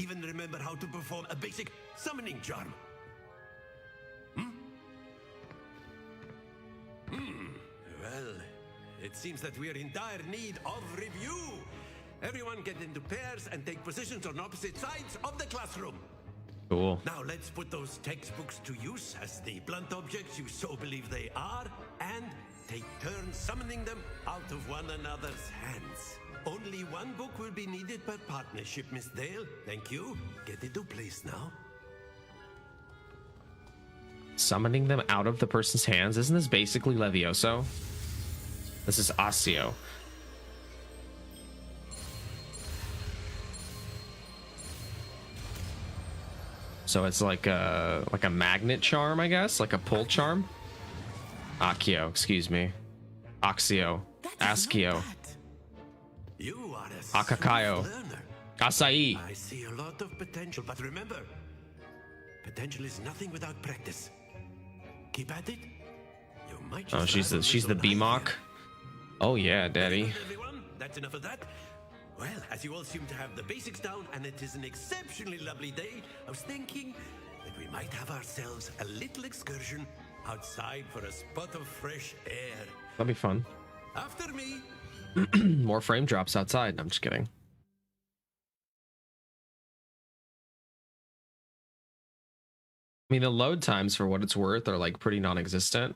even remember how to perform a basic summoning charm. Well, it seems that we are in dire need of review. Everyone get into pairs and take positions on opposite sides of the classroom. Cool. Now let's put those textbooks to use as the blunt objects you so believe they are, and take turns summoning them out of one another's hands. Only one book will be needed per partnership, Miss Dale. Thank you. Get into place now. Summoning them out of the person's hands. Isn't this basically Levioso? This is Accio. So it's like a magnet charm, I guess, like a pull charm. Accio, excuse me. Accio. Ascio. You are a Akakayo. learner. Acai. I see a lot of potential, but remember, potential is nothing without practice. Keep at it. You might just Oh, she's the B B-Mock. Oh yeah, daddy. Everyone, that's enough of that. Well, as you all seem to have the basics down, and it is an exceptionally lovely day, I was thinking that we might have ourselves a little excursion outside for a spot of fresh air. That'd be fun. After me. More frame drops outside. I'm just kidding. I mean, the load times, for what it's worth, are like pretty non-existent.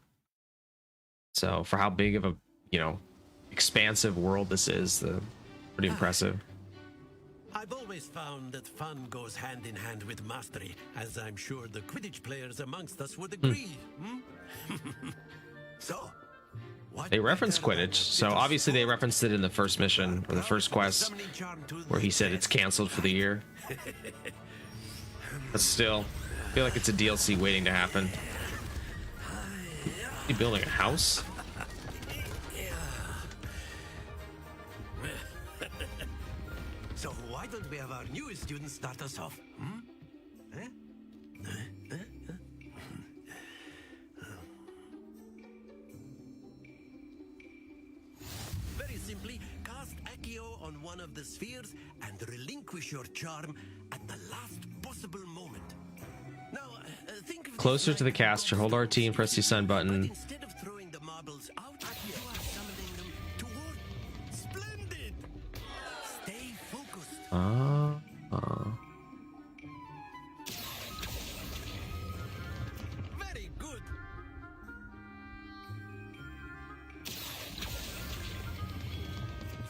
So for how big of a, expansive world this is, pretty impressive. I've always found that fun goes hand in hand with mastery, as I'm sure the Quidditch players amongst us would agree. So, They reference Quidditch, so obviously they referenced it in the first mission, or the first quest, where he said it's canceled for the year. But still, I feel like it's a DLC waiting to happen. Is he building a house? So why don't we have our newest student start us off? Very simply, cast Accio on one of the spheres and relinquish your charm at the last possible moment. Now, think of Closer to the caster, hold RT and press the sun button. Instead of throwing the marbles out, you are summoning them toward. Splendid! Stay focused. Very good.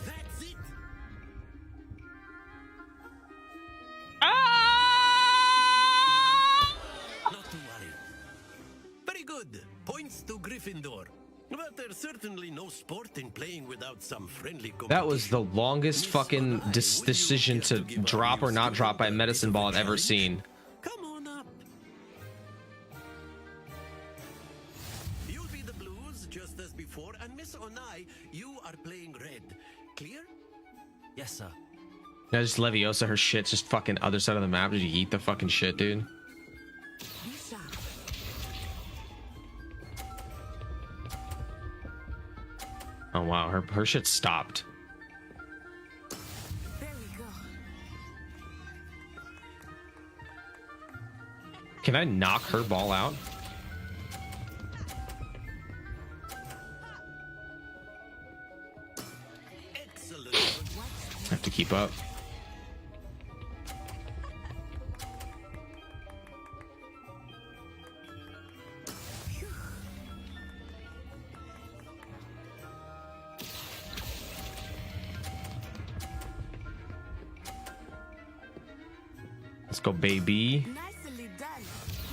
That's it. Not to worry. Very good. Points to Gryffindor. But there's certainly no sport in playing without some friendly competition. That was the longest fucking decision to drop or not drop by a medicine ball I've ever seen. Come on up. You'll be the blues just as before, and Miss Onai, you are playing red. Clear? Yes, sir. Now just Leviosa, her shit's just fucking other side of the map. Did you eat the fucking shit, dude? Oh wow, her shit stopped. There we go. Can I knock her ball out? Excellent. I have to keep up. Let's go, baby. Nicely done.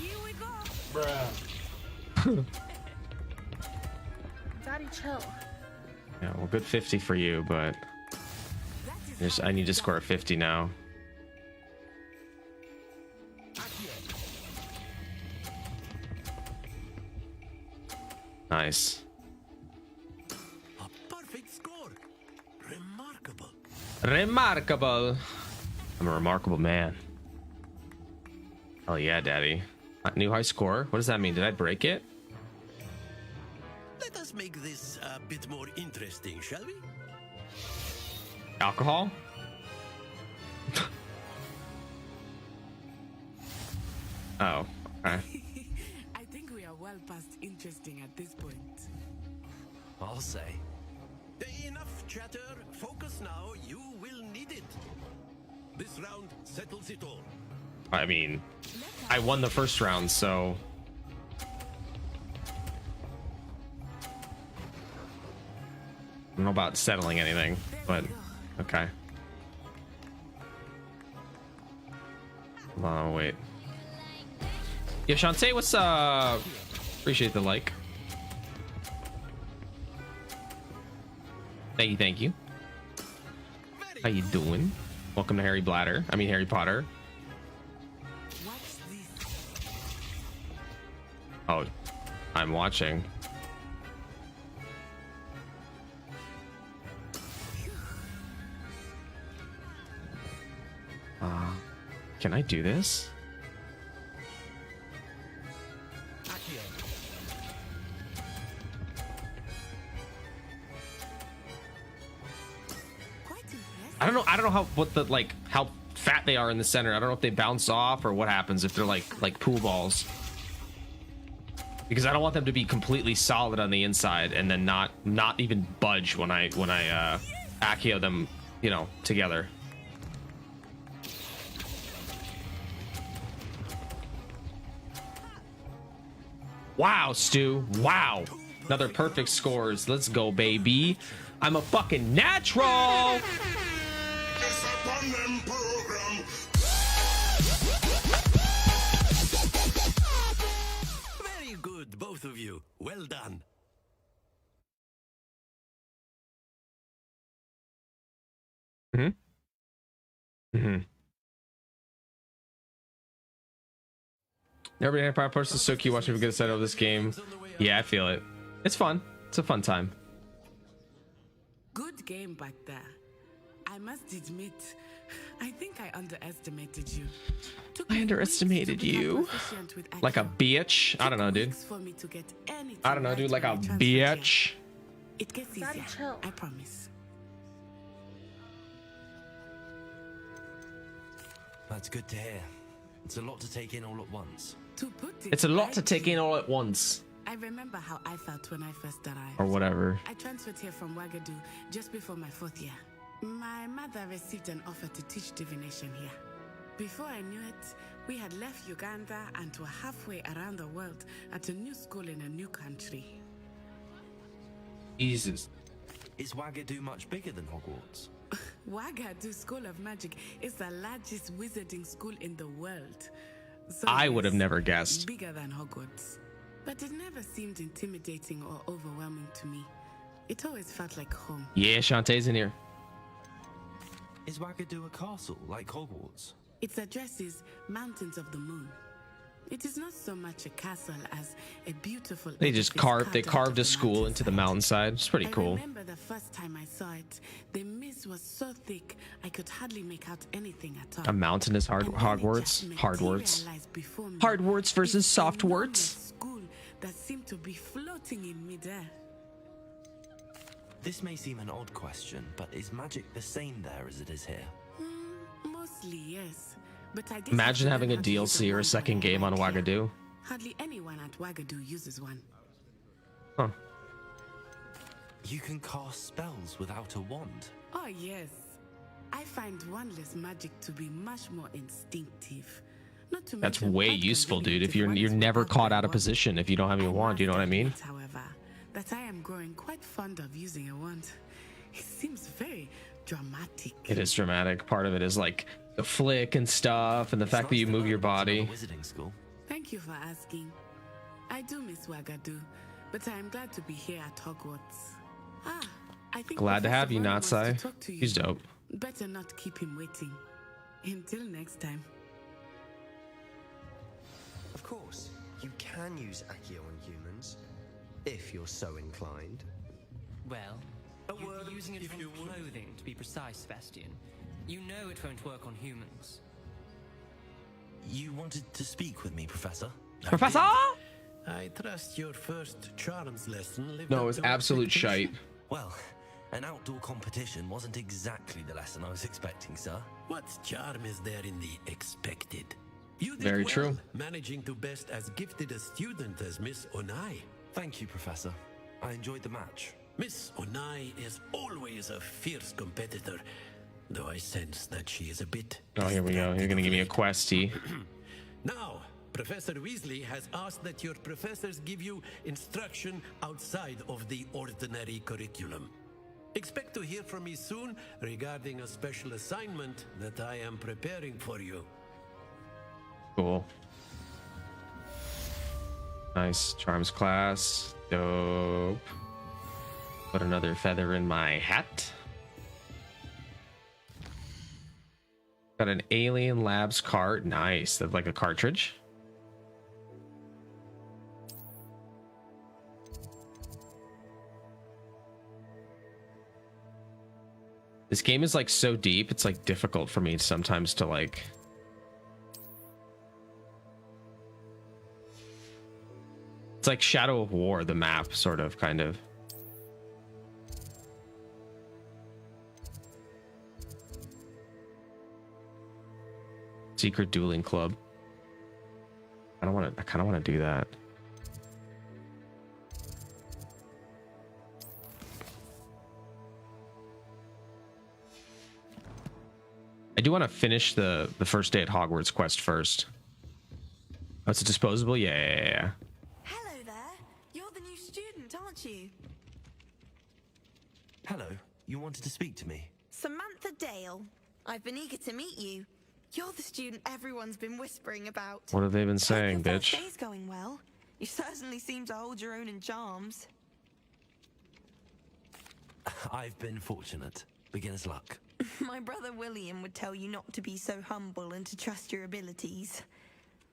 Here we go. Bruh. Daddy, chill. Yeah, well, good 50 for you, but I need to score a 50 now. Nice. A perfect score. Remarkable. Remarkable. I'm a remarkable man. Oh yeah, daddy. New high score. What does that mean? Did I break it? Let us make this a bit more interesting, shall we? Alcohol? Oh, okay. I think we are well past interesting at this point. I'll say. Enough chatter. Focus now. You will need it. This round settles it all. I mean, I won the first round, so I don't know about settling anything, but okay. Oh, wait. Yeah, Shantae, what's appreciate the like. Thank you. How you doing? Welcome to Harry Potter. What's this? Oh, I'm watching. Can I do this? Quite impressive. I don't know how fat they are in the center. I don't know if they bounce off or what happens if they're like pool balls. Because I don't want them to be completely solid on the inside and then not even budge when I Accio them, you know, together. Wow, Stu. Wow. Another perfect scores. Let's go, baby. I'm a fucking natural. Very good, both of you. Well done. Everybody Empire Post is so cute watching me get a set of this game. Yeah, I feel it. It's fun. It's a fun time. Good game back there. I must admit, I think I underestimated you. Took I me underestimated weeks to become you. proficient with Like a Accio. bitch. I don't know, Took dude. weeks for me to get anything I don't know, dude. right Like a when I transferred here. bitch. It gets Daddy, easier, chill. I promise. That's good to hear. It's a lot to take in all at once. To put it It's a lot to lightly, take in all at once. I remember how I felt when I first arrived. Or whatever. I transferred here from Wagadu just before my 4th year. My mother received an offer to teach divination here. Before I knew it, we had left Uganda and were halfway around the world at a new school in a new country. Jesus. Is Wagadu much bigger than Hogwarts? Wagadu School of Magic is the largest wizarding school in the world. So I would have yes, never guessed. bigger than Hogwarts. But it never seemed intimidating or overwhelming to me. It always felt like home. Yeah, Shantae's in here. Is Wagadu a castle like Hogwarts? Its address is Mountains of the Moon. It is not so much a castle as a beautiful. They just edifice carved out a of the school into the mountainside. It's pretty I cool. remember the first time I saw it. The mist was so thick I could hardly make out anything at all. A mountain is And then it Hogwarts. just Hardwarts. materialized before me. Hardwarts versus This enormous softwarts. School that seemed to be floating in midair. This may seem an odd question, but is magic the same there as it is here? Mostly, yes. But I did Imagine have to having a learn how to use DLC or a wand second when I game on arrived here. Wagadu. Hardly anyone at Wagadu uses one. Huh. You can cast spells without a wand. Oh, yes. I find wandless magic to be much more instinctive. Not to That's mention way quite useful, dude. If convenient you're ones never without caught my out of wand. position if you don't have your I wand, you know what I must mean? admit, however, that I am growing quite fond of using a wand. It seems very dramatic. It is dramatic. Part of it is like the flick and stuff, and the fact that you move your body. Wizarding school. Thank you for asking. I do miss Wagadu, but I am glad to be here at Hogwarts. I think Glad to Professor have you, Vaughn wants to Natsai. talk to you. He's dope. Better not keep him waiting. Until next time. Of course, you can use Accio on humans, if you're so inclined. Well, you'd word, be using it if on you would. clothing, to be precise, Sebastian. You know it won't work on humans. You wanted to speak with me, Professor? Professor? I trust your first charms lesson lived No, up it's to absolute shite. expectation. Well, an outdoor competition wasn't exactly the lesson I was expecting, sir. What charm is there in the expected? You did Very well, true. managing to best as gifted a student as Miss Onai. Thank you, Professor. I enjoyed the match. Miss Onai is always a fierce competitor, though I sense that she is a bit. Oh, here we go. You're gonna give me a questy. Now, Professor Weasley has asked that your professors give you instruction outside of the ordinary curriculum. Expect to hear from me soon regarding a special assignment that I am preparing for you. Cool. Nice. Charms class. Dope. Put another feather in my hat. Got an Alien Labs cart. Nice. That's like a cartridge. This game is like so deep, it's like difficult for me sometimes to like. It's like Shadow of War, the map, sort of, kind of. Secret dueling club. I kind of want to do that. I do want to finish the first day at Hogwarts quest first. Oh, it's a disposable? Yeah. Hello there. You're the new student, aren't you? Hello, you wanted to speak to me? Samantha Dale. I've been eager to meet you. You're the student everyone's been whispering about. What have they been saying, Hope your bitch? first day's going well. You certainly seem to hold your own in charms. I've been fortunate. Beginner's luck. My brother William would tell you not to be so humble and to trust your abilities.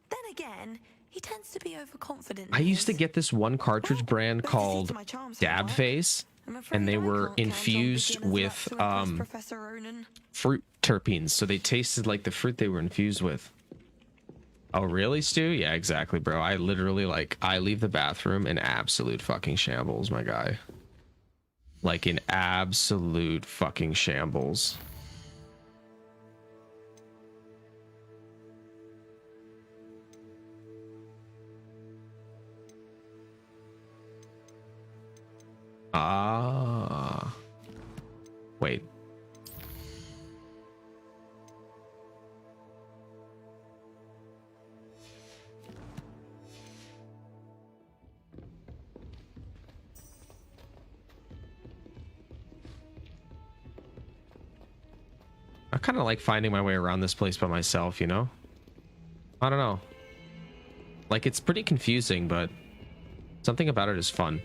Then again, he tends to be overconfident. I used to get this one cartridge brand better to see called to my charms for Dab work. Face, I'm afraid and they I were can't count on infused beginner's luck with to impress Professor Ronan. fruit terpenes, so they tasted like the fruit they were infused with. Oh really, Stu? Yeah, exactly, bro. I literally, like, I leave the bathroom in absolute fucking shambles, my guy. Like in absolute fucking shambles. Ah. Wait. I kind of like finding my way around this place by myself, you know? I don't know. Like, it's pretty confusing, but something about it is fun.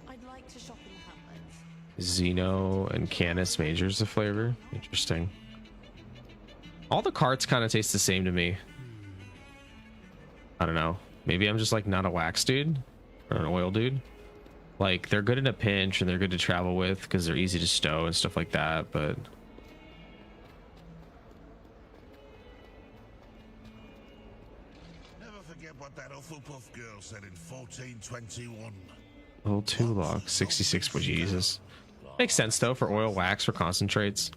I'd like to shop in Hamlets. Xeno and Canis Major's the flavor. Interesting. All the carts kind of taste the same to me. I don't know. Maybe I'm just like not a wax dude or an oil dude. Like, they're good in a pinch and they're good to travel with because they're easy to stow and stuff like that, but Never forget what that Hufflepuff girl said in 1421. level 2 log 66. But Jesus, makes sense though for oil, wax, or concentrates.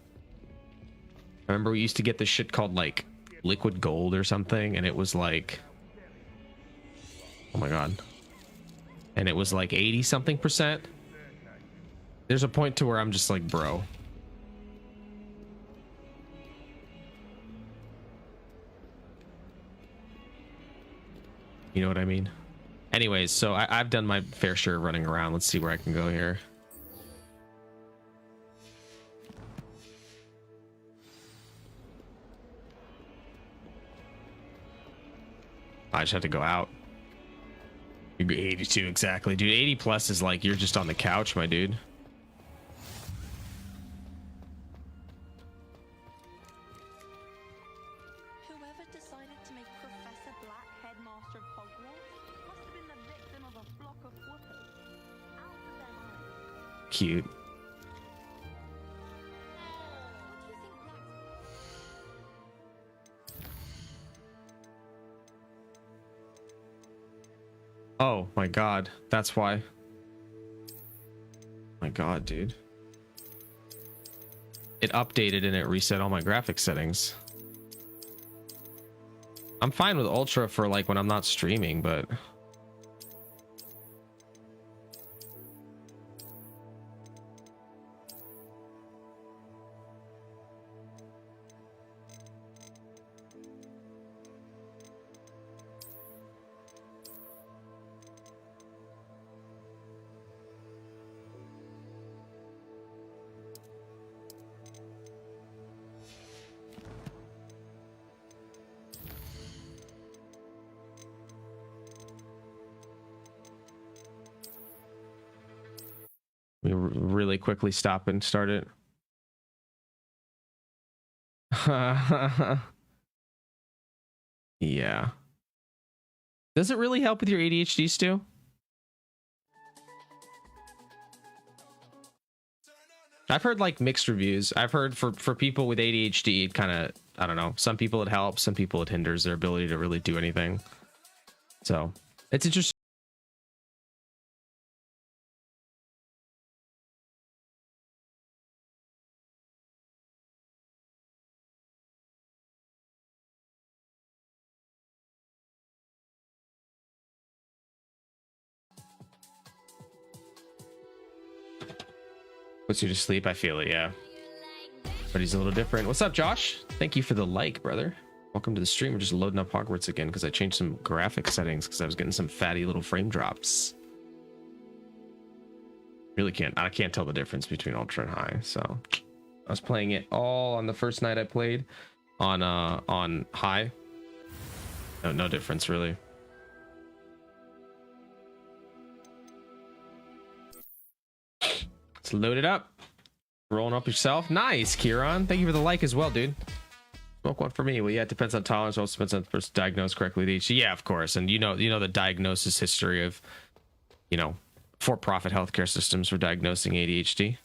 I remember we used to get this shit called like liquid gold or something, and it was like, oh my god, and it was like 80 something percent. There's a point to where I'm just like, bro, you know what I mean? Anyways, so I've done my fair share of running around. Let's see where I can go here. I just have to go out. You go 82 exactly, dude. 80 plus is like you're just on the couch, my dude. Whoever decided to make Professor Black headmaster of Hogwarts must have been the victim of a flock of whoopers. Out of their minds. Cute. What do you think Black's... Oh my god, that's why. My god, dude. it updated and it reset all my graphics settings. I'm fine with ultra for like when I'm not streaming, but we really quickly stop and start it. Yeah. Does it really help with your ADHD, Stu? I've heard like mixed reviews. I've heard for people with ADHD, it kind of, I don't know. Some people it helps, some people it hinders their ability to really do anything. So it's interesting. Puts you to sleep. I feel it, yeah. But he's a little different. What's up, Josh? Thank you for the like, brother. Welcome to the stream. We're just loading up Hogwarts again because I changed some graphic settings because I was getting some fatty little frame drops. Really I can't tell the difference between ultra and high. So I was playing it all on the first night I played on high. No difference really. Let's load it up. Rolling up yourself. Nice, Kieran. Thank you for the like as well, dude. Smoke one for me. Well, yeah, it depends on tolerance. Also depends on the person diagnosed correctly with ADHD. Yeah, of course. And you know the diagnosis history of, for-profit healthcare systems for diagnosing ADHD.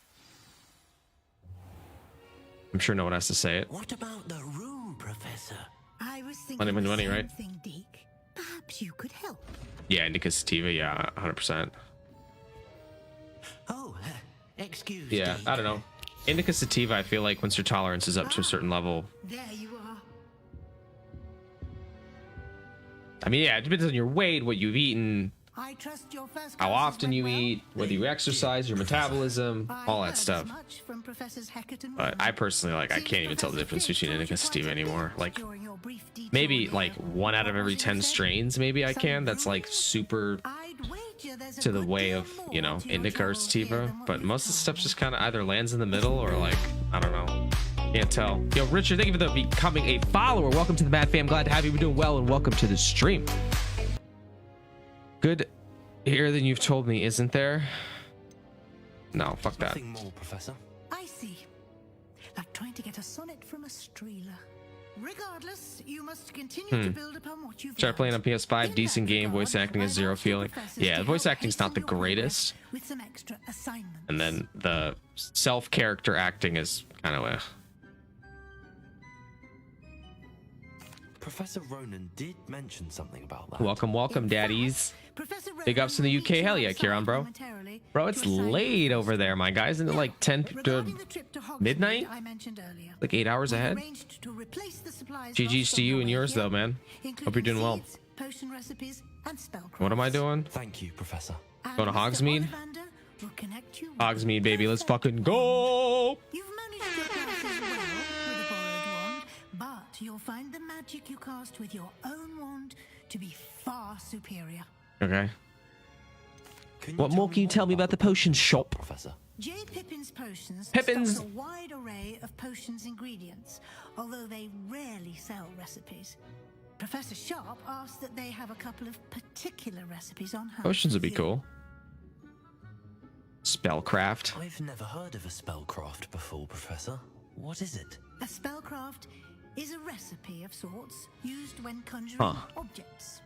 I'm sure no one has to say it. What about the room, Professor? I was thinking Money, right? thing, Deke. Perhaps you could help. Yeah, indica sativa. Yeah, 100%. Oh, excuse Yeah, me. I don't know. Indica sativa, I feel like once your tolerance is up to a certain level. There you are. I mean, yeah, it depends on your weight, what you've eaten, I trust your first how classes often went you well. eat, whether you exercise, your metabolism, I all heard that as stuff. much from Professors Heckett and But I personally, I Seems can't even tell the Professor difference Fish between taught indica you sativa quite a bit anymore. Like, during your brief detour maybe here. like 1 out of What every was it 10 you said? strains, maybe I Some can. That's like rules? super I'd wager there's a to the good way deal of, more you know, to your indica or travels here sativa. than what But you've most of the told stuff me. just kind of either lands in the middle or like, I don't know. Can't tell. Yo, Richard, thank you for becoming a follower. Welcome to the Mad Fam. Glad to have you. We're doing well, and welcome to the stream. Good here than you've told me, isn't there? No, fuck that. Nothing more, Professor. I see. Like trying to get a sonnet from a streeler. Regardless, you must continue to build upon what you've Started playing on learned. PS5, In decent that game, regard, voice acting is I've zero asked your feeling. professors Yeah, to the voice help acting's not the hasten your progress greatest. with some extra assignments. And then the self-character acting is kind of Professor Ronan did mention something about that. welcome, In daddies. fact, Professor Big ups in the Ronan will UK. meet you Hell yeah, outside Kieran, bro. momentarily Bro, to it's assign you late first. over there, my guys. Isn't it Now, like 10 regarding the trip to Hogsmeade midnight? I mentioned earlier, Like 8 hours we've ahead? arranged to replace the supplies GG's lost to on you your and way yours, here, though, man. including Hope you're doing well. seeds, potion recipes, and spellcrafts. What am I doing? Thank you, Professor. And Going to Mr. Hogsmeade? Ollivander will connect you with Hogsmeade, baby. Let's perfect fucking go! You've managed your classes well with a borrowed wand, but you'll find the magic you cast with your own wand to be far superior. Okay. What more can you tell me about the potion shop? Professor? J. Pippin's Potions Pippin's- stocks a wide array of potions ingredients, although they rarely sell recipes. Professor Sharp asked that they have a couple of particular recipes on hand. Potions would for be you. cool. Spellcraft. I've never heard of a spellcraft before, Professor. What is it? A spellcraft is a recipe of sorts used when conjuring objects.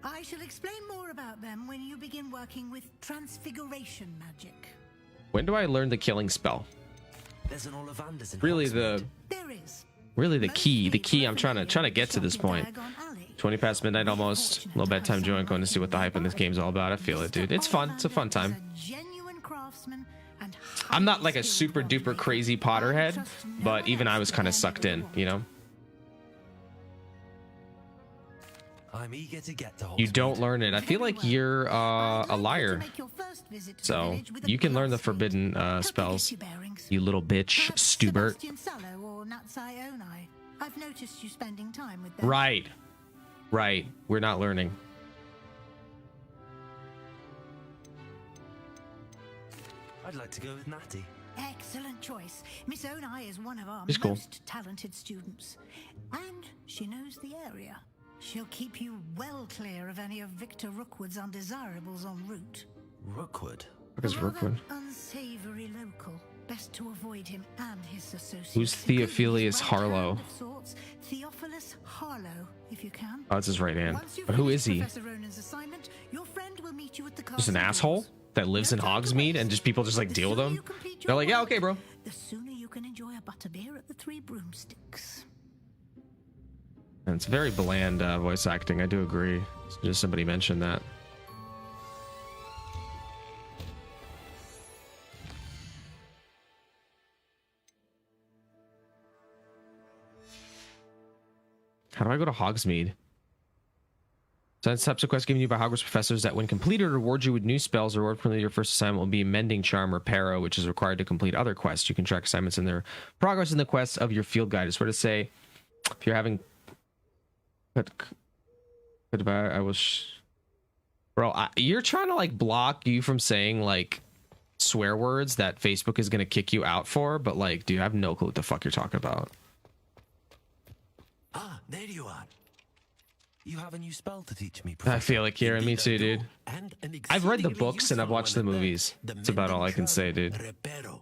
I shall explain more about them when you begin working with transfiguration magic. When do I learn the killing spell? There's an Ollivander's in Really Hogsmeade. There is. the key I'm trying to get to this point. 20 past midnight almost. Little bedtime joint, going to see what the hype in this game's all about. I feel it, dude. It's fun. It's a fun time. A genuine craftsman and I'm not like a highly super skilled duper warrior. crazy I Potterhead, trust no but one even I else was to kind of bear me sucked in, reward. you know? I'm eager to get to Hogsmeade. You don't learn it. I feel Very like well. you're I'd a like you to liar. make your first visit to the So village with a you can learn the glass forbidden gate. Hope you spells. get your bearings. You little bitch, Perhaps Stubert. Sebastian Sallow or Natsai Onai. I've noticed you spending time with them. Right. Right. We're not learning. I'd like to go with Natty. Excellent choice. Miss Onai is one of our She's cool. most talented students. And she knows the area. She'll keep you well clear of any of Victor Rookwood's undesirables en route. Rookwood? What is A rather Rookwood? unsavory local. Best to avoid him and his associates. Who's It could be his Theophilus right Harlow? hand of sorts. Theophilus Harlow, if you can. Oh, that's his right hand. Once you've But who finished is he? Professor Ronan's assignment, your friend will meet you at the Just an castle asshole doors. that lives in No time to Hogsmeade waste. and just people just like The deal with sooner him? you complete your They're like, yeah, work, okay, bro. the sooner you can enjoy a butterbeer at the Three Broomsticks. And it's very bland voice acting. I do agree. Just somebody mentioned that. How do I go to Hogsmeade? Science types of quests given you by Hogwarts professors that when completed reward you with new spells. Reward from your first assignment will be Mending Charm or Para, which is required to complete other quests. You can track assignments in their progress in the quests of your field guide. It's where to say if you're having goodbye, I was bro, you're trying to like block you from saying like swear words that Facebook is gonna kick you out for, but like, dude, I have no clue what the fuck you're talking about. Ah, there you are. You have a new spell to teach me, I Professor. feel like Kieran, me Indeed, I too, do. dude. And an I've read the exceedingly books and I've useful watched the one at that. movies. The That's about all I can mending say, dude. charm, Reparo.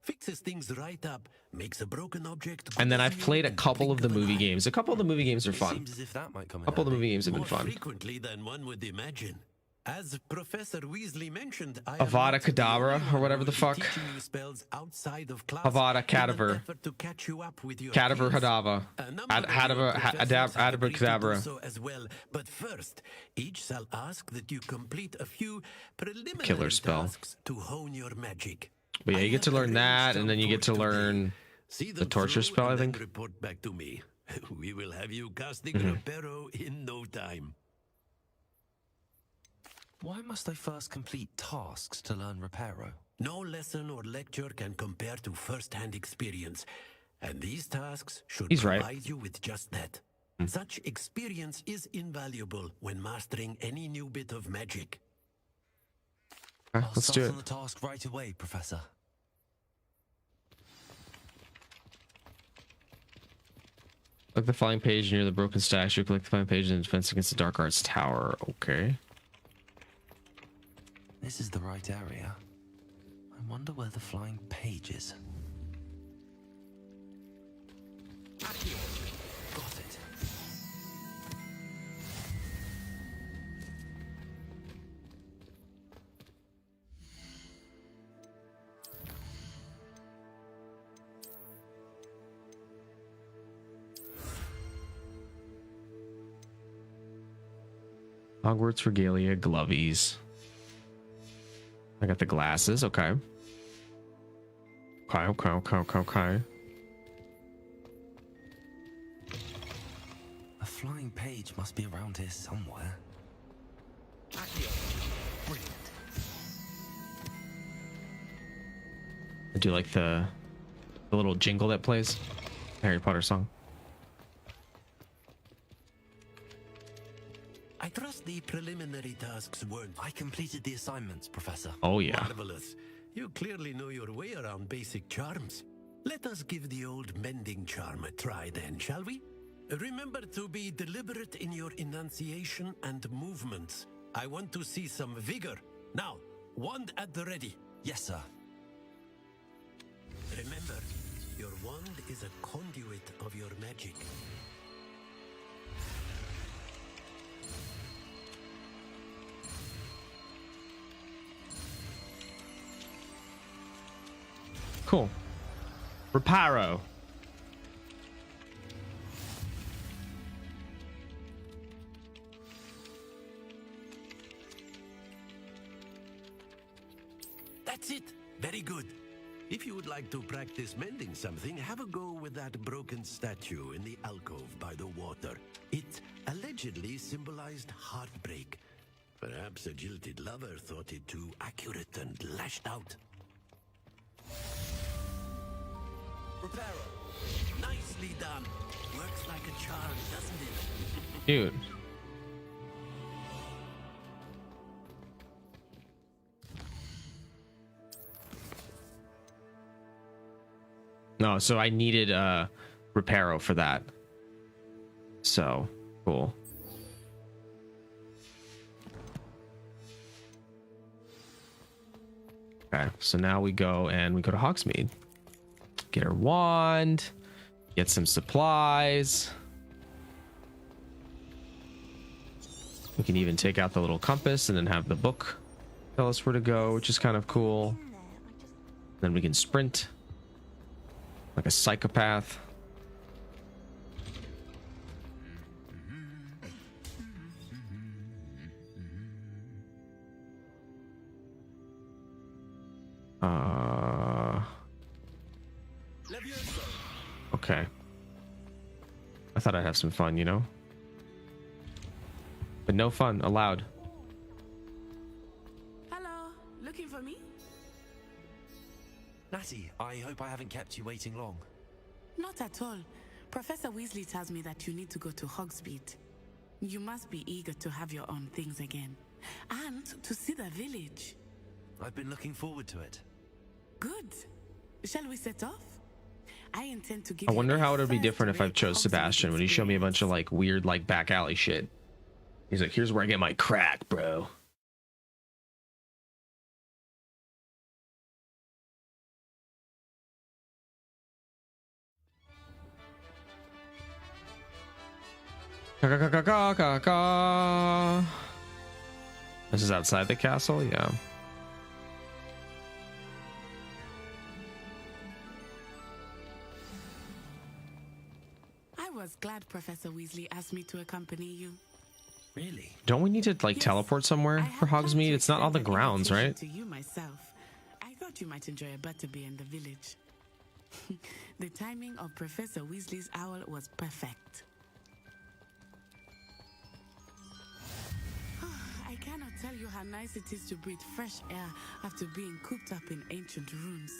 Fixes things right up, makes a broken object. And then good I've as new played a in couple of the blink an movie eye. games. A couple of the movie games are fun. Seems as if that might come A in couple of the handy. movie games have been More fun. frequently than one would imagine. As Professor Weasley mentioned, I Avada am not the Kedavra, only or one whatever who the will be fuck. teaching you spells outside of class Avada in an Kedavra. effort to catch you up with your Cadaver peers. Hadava. A number of your professors have agreed to do Adabra. so as well, but first, each shall ask that you complete a few preliminary Killer spell. tasks to hone your magic. But yeah, I you get to have learn that, arranged and then you get to some for today. learn See the them torture through spell, I and then think. report back to me. We will have you casting Mm-hmm. Reparo in no time. Why must I first complete tasks to learn Reparo? No lesson or lecture can compare to first-hand experience, and these tasks should He's right. provide you with just that. Such experience is invaluable when mastering any new bit of magic. Okay, I'll let's start do it. on the task right away, Professor. Click the flying page near the broken statue. Click the flying page in defense against the Dark Arts Tower. Okay. This is the right area. I wonder where the flying page is. Got it. Hogwarts regalia, glovies. I got the glasses. Okay. Okay. A flying page must be around here somewhere. Brilliant. I do like the little jingle that plays. Harry Potter song. I trust the preliminary tasks weren't I completed the assignments, Professor. Oh yeah. marvelous. You clearly know your way around basic charms. Let us give the old mending charm a try then, shall we? Remember to be deliberate in your enunciation and movements. I want to see some vigor. Now, wand at the ready. Yes, sir. Remember, your wand is a conduit of your magic. Cool. Reparo. That's it. Very good. If you would like to practice mending something, have a go with that broken statue in the alcove by the water. It allegedly symbolized heartbreak. Perhaps a jilted lover thought it too accurate and lashed out. Reparo. Nicely done. Works like a charm, doesn't it? Dude. No, so I needed Reparo for that. So cool. Okay, so now we go to Hogsmeade. Get our wand, get some supplies. We can even take out the little compass and then have the book tell us where to go, which is kind of cool. Then we can sprint like a psychopath. Okay. I thought I'd have some fun, you know? But no fun allowed. Hello, looking for me? Natty, I hope I haven't kept you waiting long. Not at all. Professor Weasley tells me that you need to go to Hogsmeade. You must be eager to have your own things again. And to see the village. I've been looking forward to it. Good. Shall we set off? I intend to give I wonder you how a it would be different if I first-rate chose Hogsmeade Sebastian when he showed me a bunch of like weird like back alley shit. He's like, here's where I get my crack, bro. This is outside the castle, yeah. I was glad Professor Weasley asked me to accompany you. Really? Don't we need to like Yes, teleport somewhere I for had planned Hogsmeade? to It's not on the extend an grounds, invitation right? To you myself. I thought you might enjoy a butterbeer in the village. The timing of Professor Weasley's owl was perfect. I cannot tell you how nice it is to breathe fresh air after being cooped up in ancient rooms.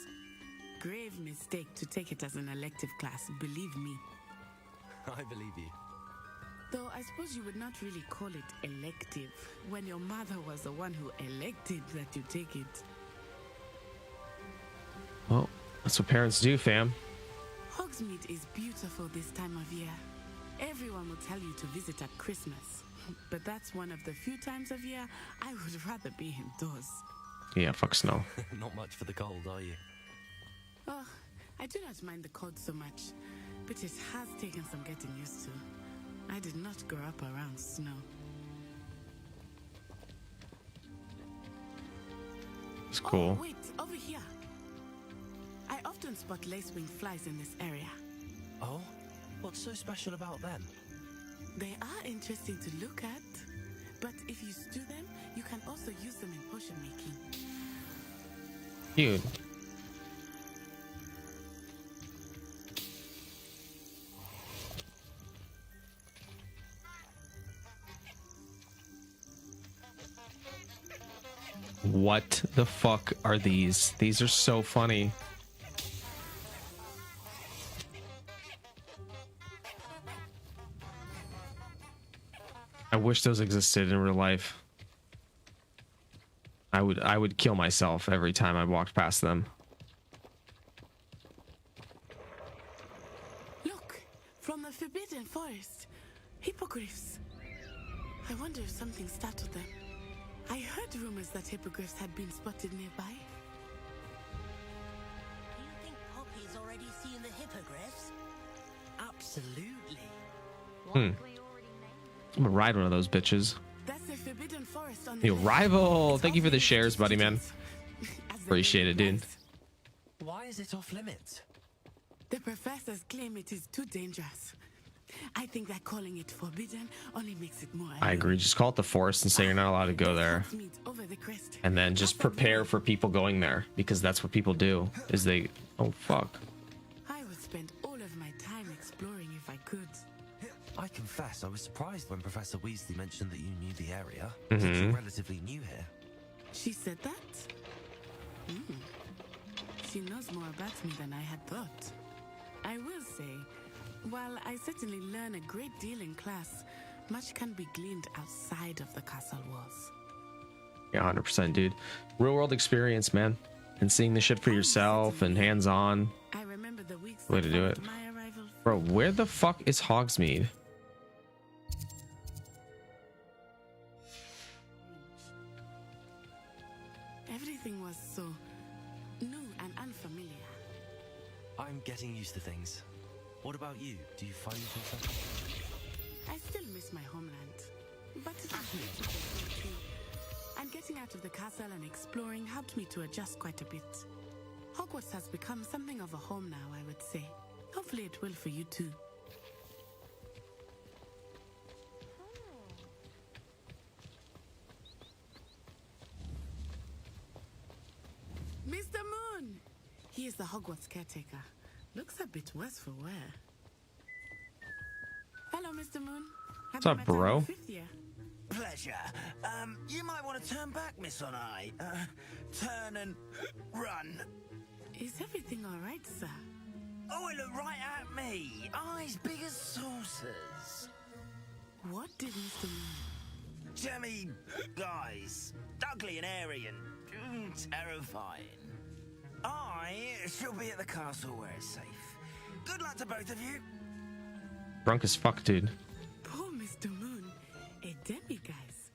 Grave mistake to take it as an elective class, believe me. I believe you. Though I suppose you would not really call it elective when your mother was the one who elected that you take it. Well, that's what parents do, fam. Hogsmeade is beautiful this time of year. Everyone will tell you to visit at Christmas, but that's one of the few times of year I would rather be indoors. Yeah, fuck snow. Not much for the cold, are you? Oh, I do not mind the cold so much, but it has taken some getting used to. I did not grow up around snow. It's cool. Oh, wait, over here. I often spot lacewing flies in this area. Oh? What's so special about them? They are interesting to look at, but if you stew them, you can also use them in potion making. Dude. What the fuck are these? These are so funny. I wish those existed in real life. I would kill myself every time I walked past them. Look, from the Forbidden Forest. Hippogriffs. I wonder if something startled them. I heard rumors that hippogriffs had been spotted nearby. Do you think Poppy's already seen the hippogriffs? Absolutely. I'm gonna ride one of those bitches. That's the Forbidden Forest on the Yo, left. rival. It's Thank you for the off shares, buddy, man. limits. As the Appreciate it, name dude. implies. Why is it off limits? The professors claim it is too dangerous. I think that calling it forbidden only makes it more. I agree. Just call it the forest and say you're not allowed to go there. Over the crest. And then just prepare for people going there, because that's what people do. Is they... Oh, fuck. I would spend all of my time exploring if I could. I confess, I was surprised when Professor Weasley mentioned that you knew the area. Mhm. Since you're relatively new here. She said that? She knows more about me than I had thought. I will say, while I certainly learn a great deal in class, much can be gleaned outside of the castle walls. Yeah, 100%, dude. Real world experience, man. And seeing the shit for yourself and hands-on. I remember the weeks Way to do it. my arrival. Bro, where the fuck is Hogsmeade? Everything was so new and unfamiliar. I'm getting used to things. What about you? Do you find yourself? I still miss my homeland, but it was beautiful too. And getting out of the castle and exploring helped me to adjust quite a bit. Hogwarts has become something of a home now, I would say. Hopefully it will for you too. Mr. Moon! He is the Hogwarts caretaker. Looks a bit worse for wear. Hello, Mr. Moon. What's up, bro? Pleasure. You might want to turn back, Miss On Eye. Turn and run. Is everything all right, sir? Oh, it looked right at me. Eyes big as saucers. What did Mr. Moon? Jammy guys. Ugly and airy and terrifying. I shall be at the castle where it's safe. Good luck to both of you. Drunk as fuck, dude. Poor Mr. Moon. A demiguise.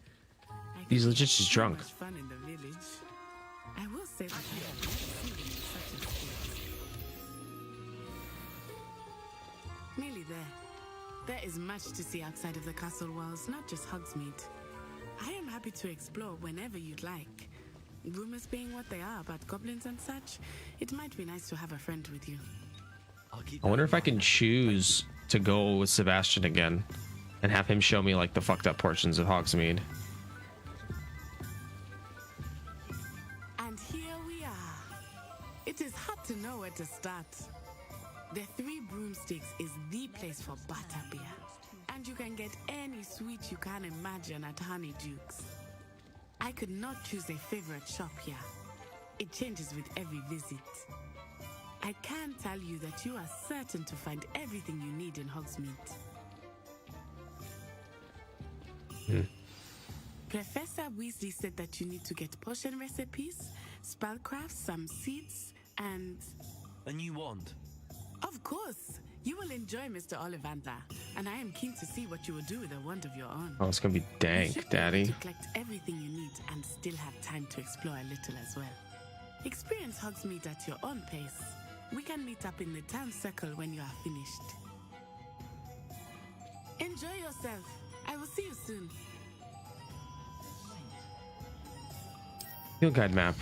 He's legit just drunk. Much fun in the village. I will say that I have never seen him in such a state. Nearly there. There is much to see outside of the castle walls, not just Hogsmeade. I am happy to explore whenever you'd like. Rumors being what they are about goblins and such, it might be nice to have a friend with you. I wonder if I can choose to go with Sebastian again and have him show me like the fucked up portions of Hogsmeade. And here we are. It is hard to know where to start. The Three Broomsticks is the place for butterbeer. And you can get any sweet you can imagine at Honeyduke's. I could not choose a favorite shop here. It changes with every visit. I can tell you that you are certain to find everything you need in Hogsmeade. Professor Weasley said that you need to get potion recipes, spellcrafts, some seeds, and... A new wand? Of course! You will enjoy Mr. Ollivander, and I am keen to see what you will do with a wand of your own. Oh, it's gonna be dank, Daddy. You should be able to collect everything you need and still have time to explore a little as well. Experience Hogsmeade at your own pace. We can meet up in the town circle when you are finished. Enjoy yourself. I will see you soon. Field guide map.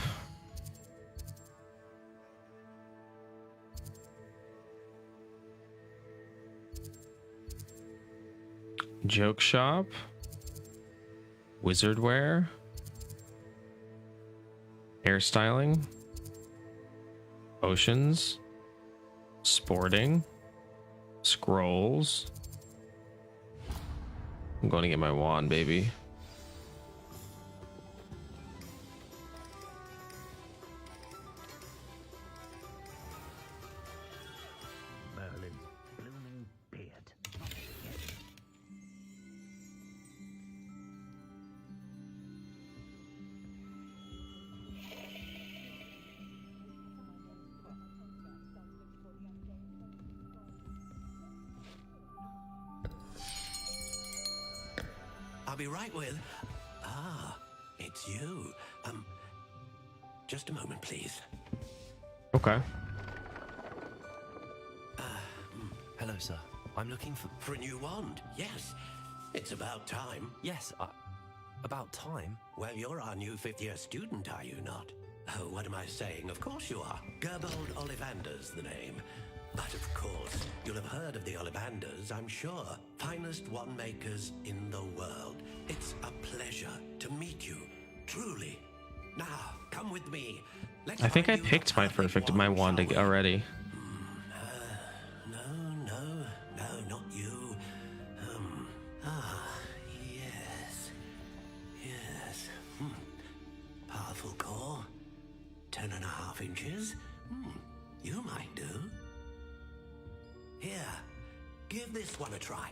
Joke shop. Wizard wear. Hairstyling. Potions. Sporting. Scrolls. I'm going to get my wand, baby. Merlin's blooming beard. I'll be right with... Ah, it's you. Just a moment, please. Okay. Hello, sir. I'm looking for... For a new wand, yes. It's about time. Yes, about time? Well, you're our new fifth-year student, are you not? Oh, what am I saying? Of course you are. Gerbold Ollivander's the name. But of course, you'll have heard of the Ollivanders, I'm sure. Finest wand makers in the world. It's a pleasure to meet you, truly. Now, come with me. I think I picked my my wand already. No, not you. Yes. Powerful core. 10.5 inches. You might do. Here, give this one a try.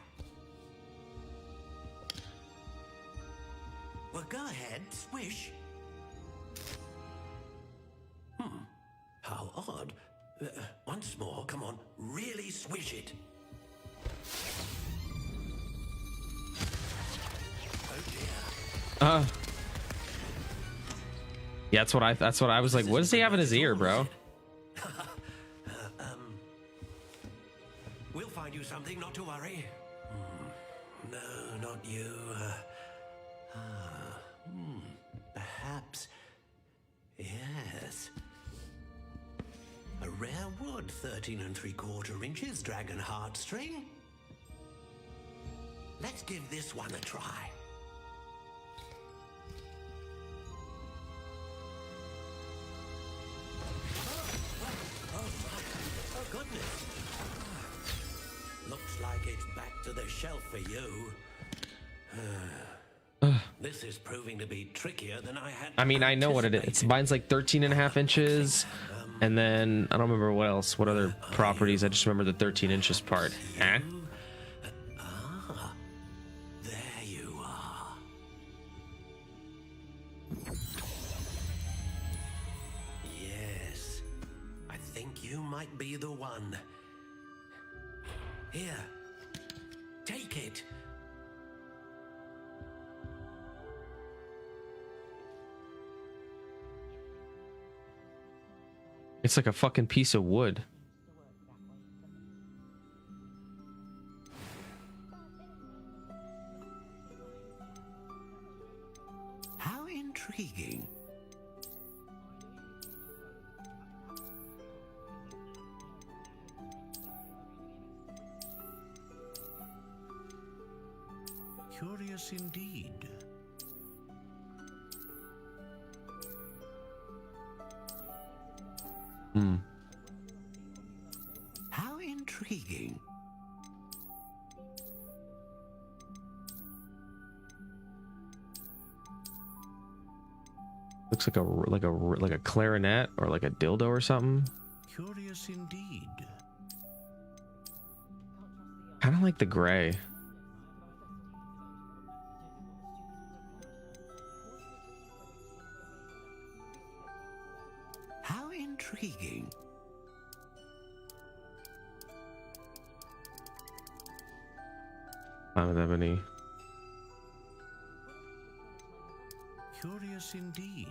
Well, go ahead, swish. How odd. Once more, come on, really swish it. Oh dear. Yeah, that's what I was like. What does he have in his ear, bro? We'll find you something, not to worry. No, not you. Perhaps. Yes. A rare wood, 13 3/4 inches, dragon heartstring. Let's give this one a try. Oh goodness. Looks like it's back to the shelf for you. This is proving to be trickier than I had. I mean, I know what it is. Mine's like 13.5 inches. And then I don't remember what else, what other properties. I just remember the 13 inches part. Huh? There you are. Yes, I think you might be the one. Here, take it. It's like a fucking piece of wood. How intriguing. Curious indeed. How intriguing. Looks like a clarinet or like a dildo or something. Curious indeed. Kind of like the gray. How intriguing. Planet Ebony. Curious indeed.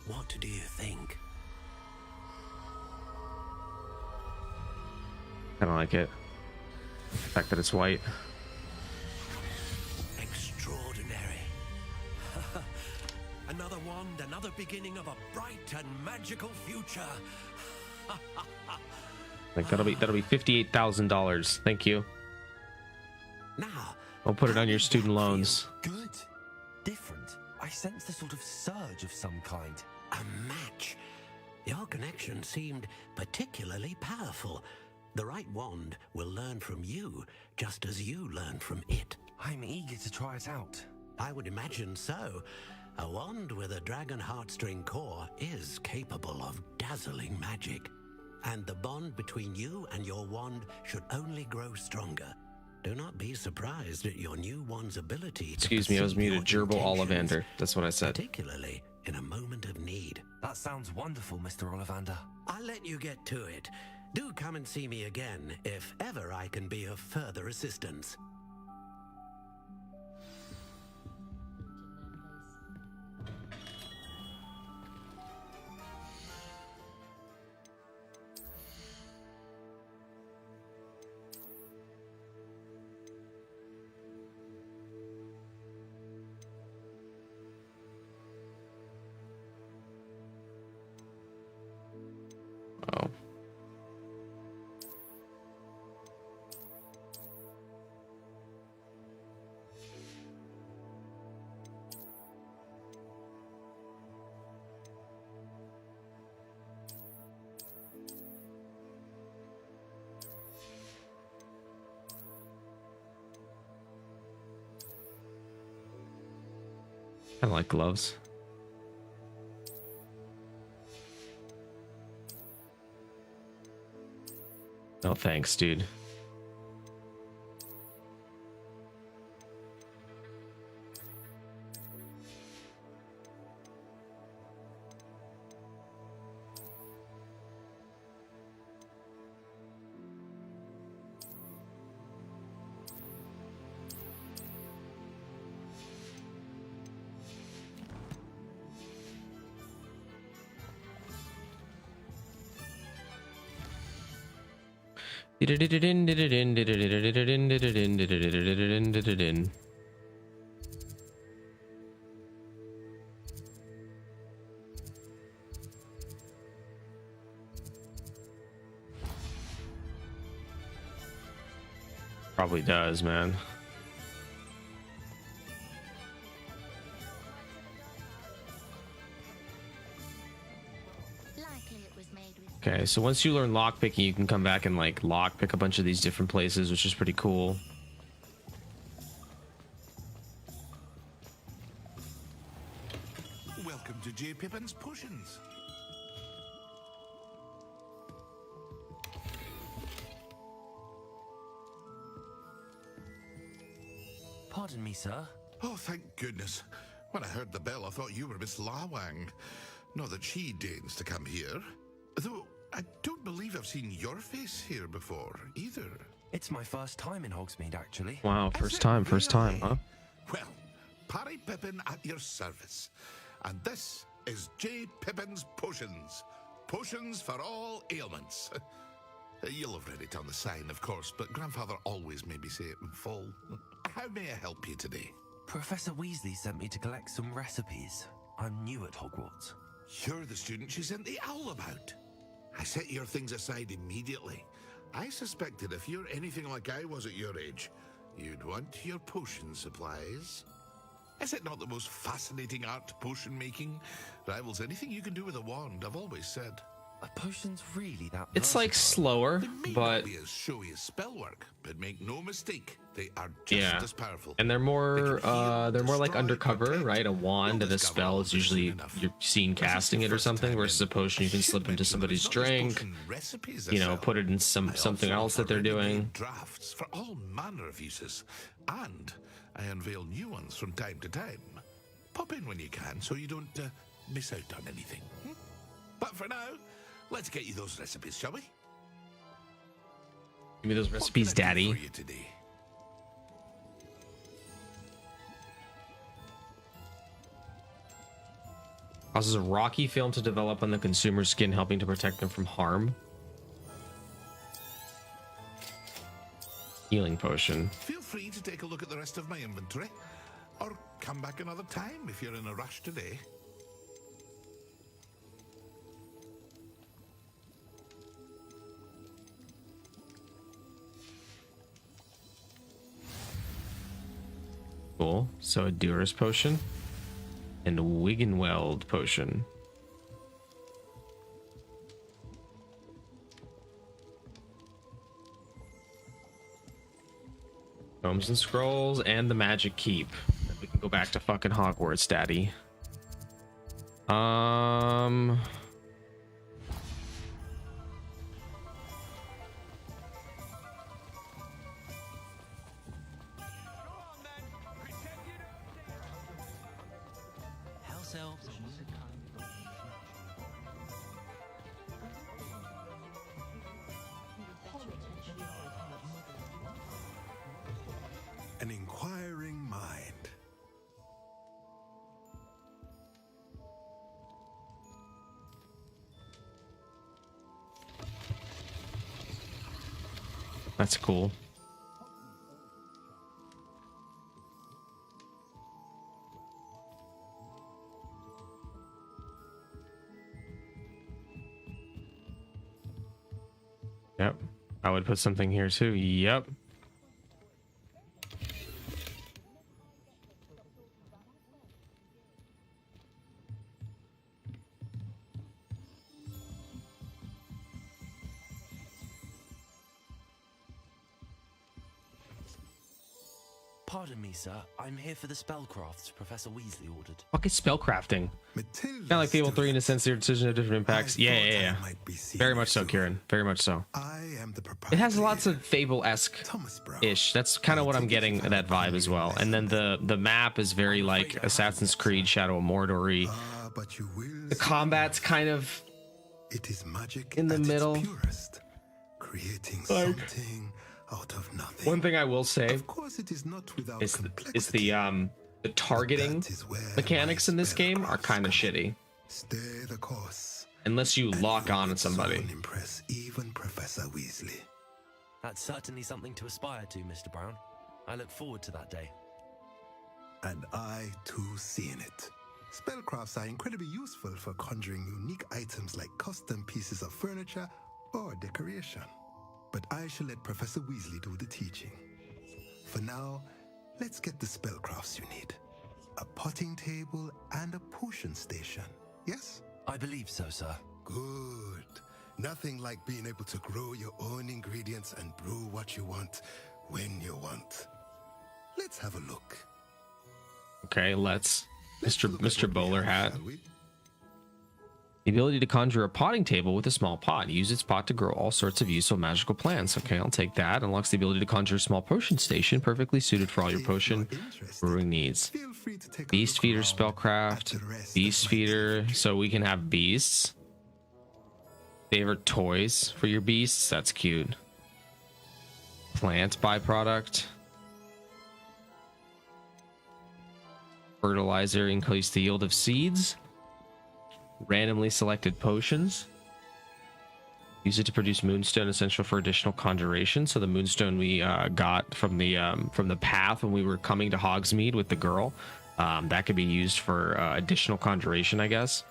What do you think? I don't like it. The fact that it's white. Extraordinary. Another wand, another beginning of a bright and magical future. Like that'll be $58,000. Thank you. Now, I'll put it on your student loans. Good. Different. I sense a sort of surge of some kind. A match. Your connection seemed particularly powerful. The right wand will learn from you, just as you learn from it. I'm eager to try it out. I would imagine so. A wand with a dragon heartstring core is capable of dazzling magic. And the bond between you and your wand should only grow stronger. Do not be surprised at your new wand's ability. Excuse me, I was muted. Gerbil Ollivander. That's what I said. Particularly in a moment of need. That sounds wonderful, Mr. Ollivander. I'll let you get to it. Do come and see me again if ever I can be of further assistance. I like gloves. No thanks, dude. Probably does, man. Okay, so once you learn lockpicking, you can come back and like lockpick a bunch of these different places, which is pretty cool. Welcome to J. Pippin's Potions. Pardon me, sir. Oh, thank goodness. When I heard the bell, I thought you were Miss Lawang. Not that she deigns to come here. Though, I don't believe I've seen your face here before, either. It's my first time in Hogsmeade, actually. Wow, first time, huh? Well, Parry Pippin at your service. And this is J. Pippin's Potions. Potions for all ailments. You'll have read it on the sign, of course, but Grandfather always made me say it in full. How may I help you today? Professor Weasley sent me to collect some recipes. I'm new at Hogwarts. You're the student she sent the owl about. I set your things aside immediately. I suspected if you're anything like I was at your age, you'd want your potion supplies. Is it not the most fascinating art, potion making? Rivals anything you can do with a wand, I've always said. Are potions really that It's like slower, They may but not be as showy as spell work, but make no mistake, they are just as powerful. and they're more like destroy, undercover, protect. right? A wand You'll and a discover spell all is this soon usually enough. you're seen casting it or something, versus a potion you can slip into somebody's drink, you know, put it in something else that they're doing. Drafts for all manner of uses, and I unveil new ones from time to time. Pop in when you can, so you don't miss out on anything. But for now, let's get you those recipes, shall we? Give me those recipes, What can I do Daddy. for you today? Causes a rocky film to develop on the consumer's skin, helping to protect them from harm. Healing potion. Feel free to take a look at the rest of my inventory, or come back another time if you're in a rush today. Cool. So a Durus potion and a Wiggenweld potion. Tomes and scrolls and the magic keep. We can go back to fucking Hogwarts, Daddy. House elves. An inquiring mind. That's cool. Yep. I would put something here too. Yep. Pardon me, sir. I'm here for the spellcrafts Professor Weasley ordered. Fuck is spellcrafting? Kind of like Fable 3 in a sense, your decision of different impacts. Yeah. Very much so, Kieran. Very much so. It has lots of Fable-esque-ish. That's kind of what I'm getting, that vibe as well. And then the map is very like Assassin's Creed, Shadow of Mordor-y. The combat's kind of in the middle. Like, out of nothing. one thing I will say is the targeting mechanics in this game are kind of shitty. Stay the course. Unless you lock on at somebody. Impress even Professor Weasley. That's certainly something to aspire to, Mr. Brown. I look forward to that day. And I too see in it. Spellcrafts are incredibly useful for conjuring unique items like custom pieces of furniture or decoration. But I shall let Professor Weasley do the teaching. For now, let's get the spellcrafts you need. A potting table and a potion station, yes? I believe so, sir. Good. Nothing like being able to grow your own ingredients and brew what you want when you want. Let's have a look. Okay, let's. Mr. Bowler Hat. The ability to conjure a potting table with a small pot. Use its pot to grow all sorts of useful magical plants. Okay, I'll take that. Unlocks the ability to conjure a small potion station, perfectly suited for all your potion brewing needs. Beast feeder spellcraft. Beast feeder, so we can have beasts. Favorite toys for your beasts. That's cute. Plant byproduct. Fertilizer, increase the yield of seeds. Randomly selected potions. Use it to produce moonstone, essential for additional conjuration. So the moonstone we got from the path when we were coming to Hogsmeade with the girl, that could be used for additional conjuration, I guess.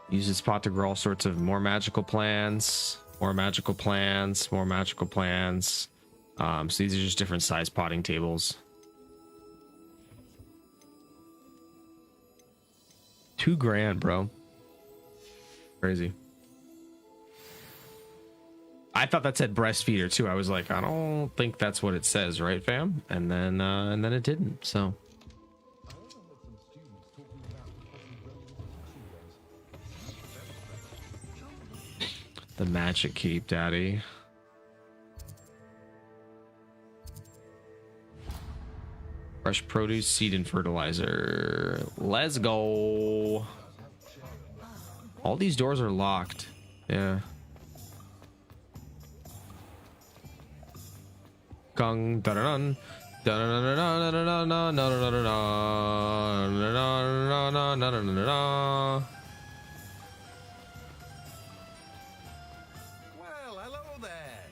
Use this pot to grow all sorts of more magical plants, more magical plants, more magical plants. So these are just different size potting tables. $2,000, bro. Crazy. I thought that said breastfeeder too. I was like, I don't think that's what it says, right, fam? And then it didn't. So the magic keep, daddy. Fresh produce, seed, and fertilizer. Let's go. All these doors are locked. Yeah. Gong da da dun da da da da da da da da da da da da. Well, hello there.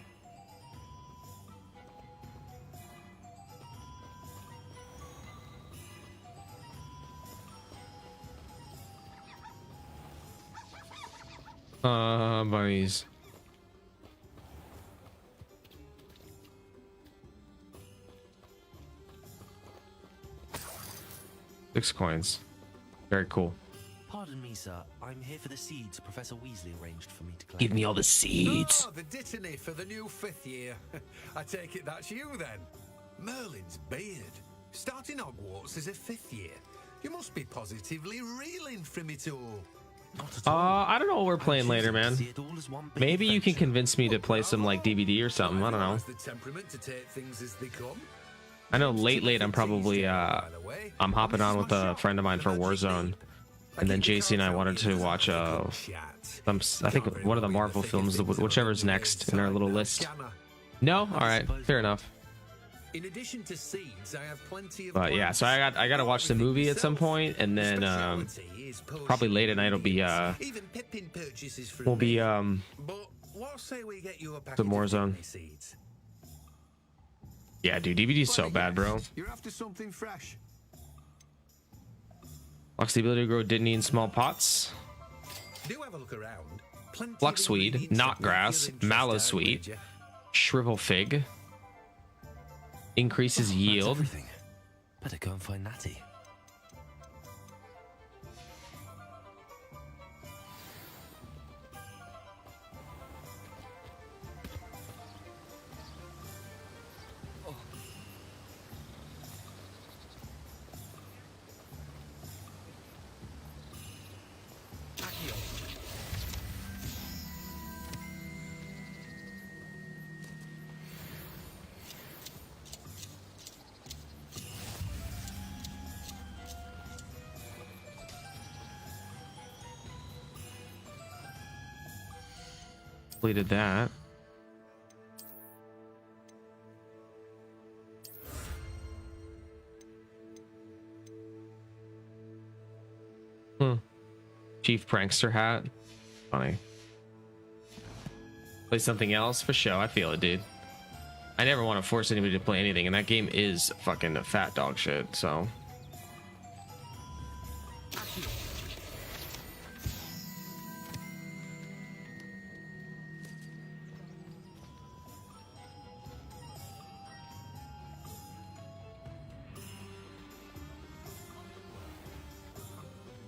Bunnies. Six coins. Very cool. Pardon me, sir. I'm here for the seeds Professor Weasley arranged for me to collect. Give me all the seeds. Oh, the dittany for the new 5th year. I take it that's you then. Merlin's beard. Starting Hogwarts as a 5th year. You must be positively reeling from it all. I don't know what we're playing later, man. Maybe you can convince me to play some like DVD or something. I don't know. The temperament to take things as they come. I know late I'm probably I'm hopping on with a friend of mine for Warzone, and then JC and I wanted to watch I think one of the Marvel films, whichever's next in our little list. No, all right, fair enough. In addition to seeds, I have plenty of. But yeah, so I got to watch the movie at some point, and then probably late at night will be some Warzone. Yeah, dude, DVD's so bad, bro. You're after something fresh. Locks the ability to grow Dittany in small pots. Do have a look around. Fluxweed, knotgrass, mallowsweet, shrivel fig. Increases yield. Better go and find Natty. Completed that. Chief prankster hat. Funny. Play something else for show. I feel it, dude. I never want to force anybody to play anything, and that game is fucking fat dog shit, so.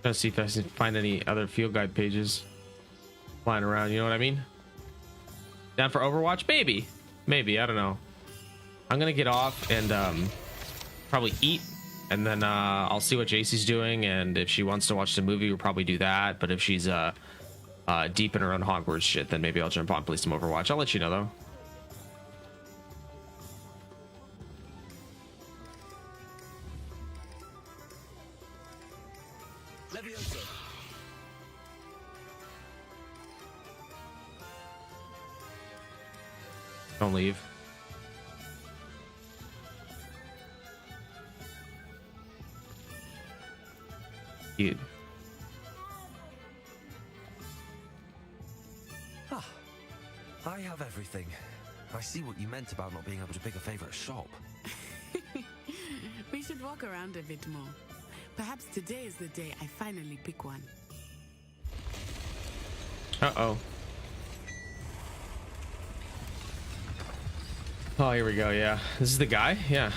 Trying to see if I can find any other field guide pages flying around, you know what I mean? Down for Overwatch? Maybe, I don't know. I'm gonna get off and probably eat, and then I'll see what JC's doing, and if she wants to watch the movie, we'll probably do that. But if she's deep in her own Hogwarts shit, then maybe I'll jump on, play some Overwatch. I'll let you know though. Don't leave. Dude. Ah, I have everything. I see what you meant about not being able to pick a favorite shop. We should walk around a bit more. Perhaps today is the day I finally pick one. Uh-oh. Oh, here we go. Yeah, this is the guy. Yeah.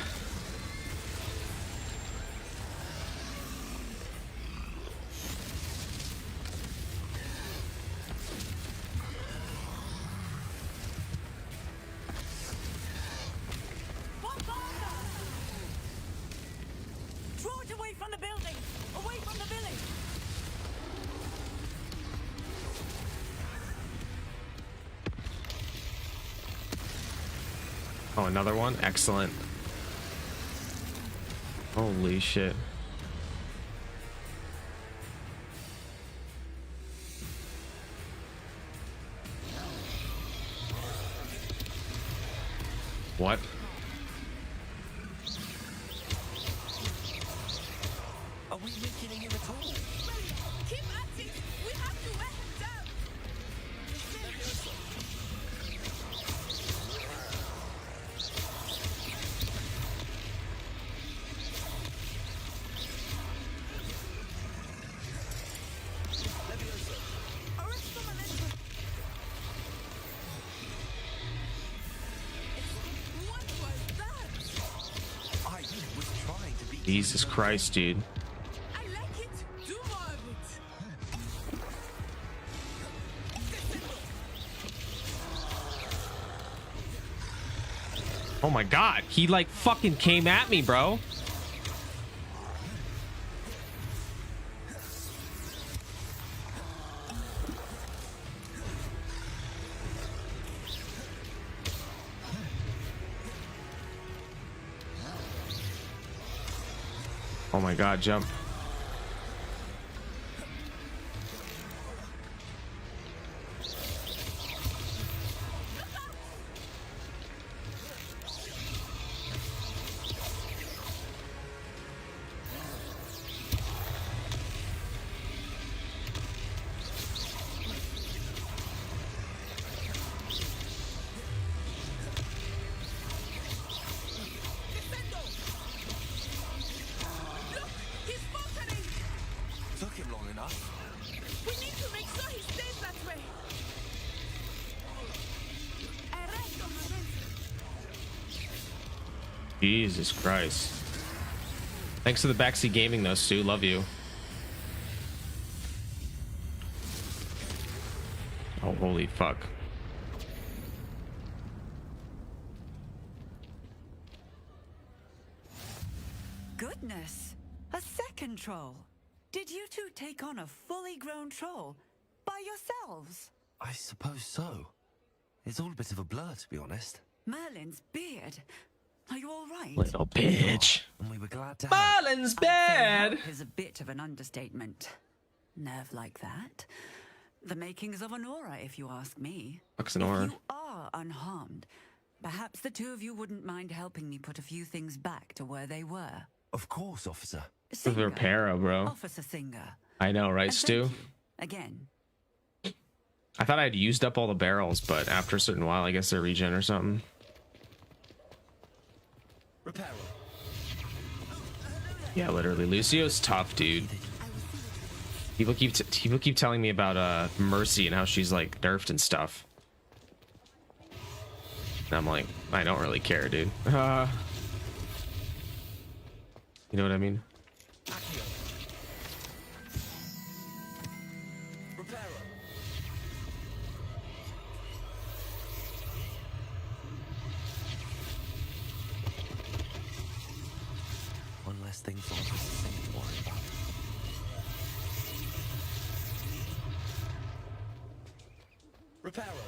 Draw it away from the building, away from the village. Oh, another one? Excellent. Holy shit. What? Are we making him at all? Keep at it. We have to wear him down. Jesus Christ, dude. I like it. Do more of it. Oh my god, he like fucking came at me, bro. Oh my god, jump. Took him long enough. We need to make sure he stays that way. Arresto momento. Jesus Christ. Thanks for the backseat gaming though, Stu. Love you. Oh, holy fuck. Goodness, a second troll. Did you two take on a fully grown troll by yourselves? I suppose so. It's all a bit of a blur, to be honest. Merlin's beard. Are you all right? Little bitch. And we were glad to Merlin's bad. Is a bit of an understatement. Nerve like that. The makings of an aura, if you ask me. Fuck's an aura. If you are unharmed, perhaps the two of you wouldn't mind helping me put a few things back to where they were. Of course, officer. The Reparo, bro. Officer Singer. I know, right, And Stu? thank you again. I thought I'd used up all the barrels, but after a certain while, I guess they're regen or something. Reparo. Yeah, literally. Lucio's tough, dude. People keep telling me about Mercy and how she's like nerfed and stuff. And I'm like, I don't really care, dude. You know what I mean? One less thing for us to worry about. Reparo.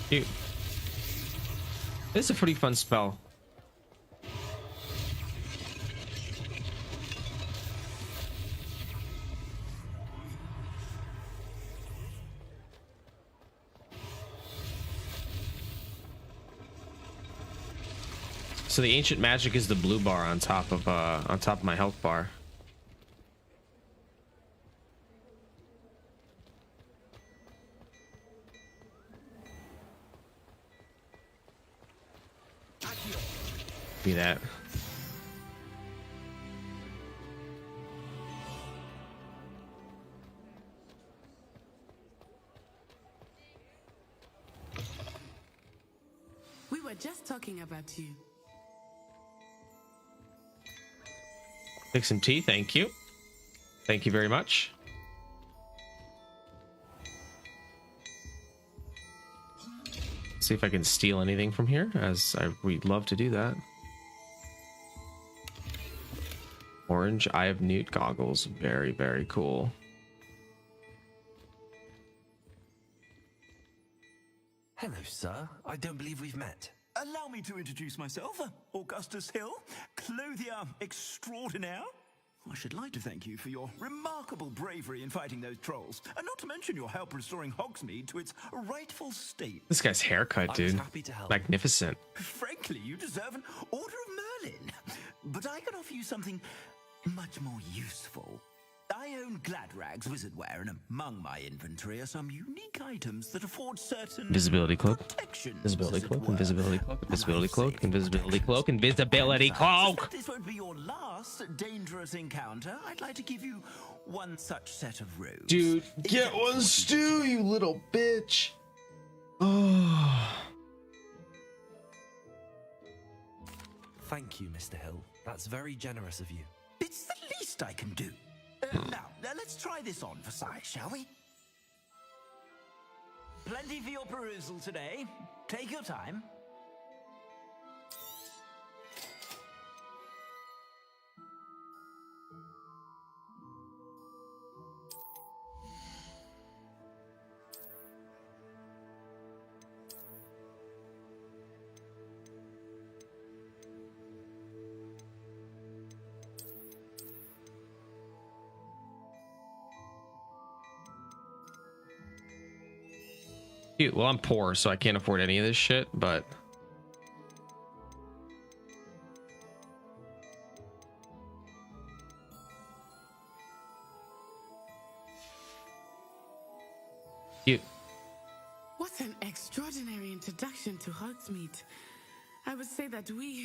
Dude, this is a pretty fun spell. So the ancient magic is the blue bar on top of my health bar. Be that. We were just talking about you. Take some tea, thank you. Thank you very much. See if I can steal anything from here, as we'd love to do that. Orange Eye of Newt goggles, very, very cool. Hello, sir. I don't believe we've met. Allow me to introduce myself, Augustus Hill, clothier extraordinaire. I should like to thank you for your remarkable bravery in fighting those trolls, and not to mention your help restoring Hogsmeade to its rightful state. This guy's haircut, dude. Happy to help. Magnificent. Frankly, you deserve an Order of Merlin. But I can offer you something much more useful. I own Gladrag's wizardware, and among my inventory are some unique items that afford certain Invisibility cloak. protections, Invisibility as it cloak. were. Invisibility cloak. Invisibility cloak. Invisibility cloak. Invisibility cloak. This won't be your last dangerous encounter. I'd like to give you one such set of robes. Dude, get one, Stu, you little bitch. Oh. Thank you, Mr. Hill. That's very generous of you. It's the least I can do. Now, let's try this on for size, shall we? Plenty for your perusal today. Take your time. Dude, well, I'm poor, so I can't afford any of this shit, but cute. What an extraordinary introduction to Hogsmeade. I would say that we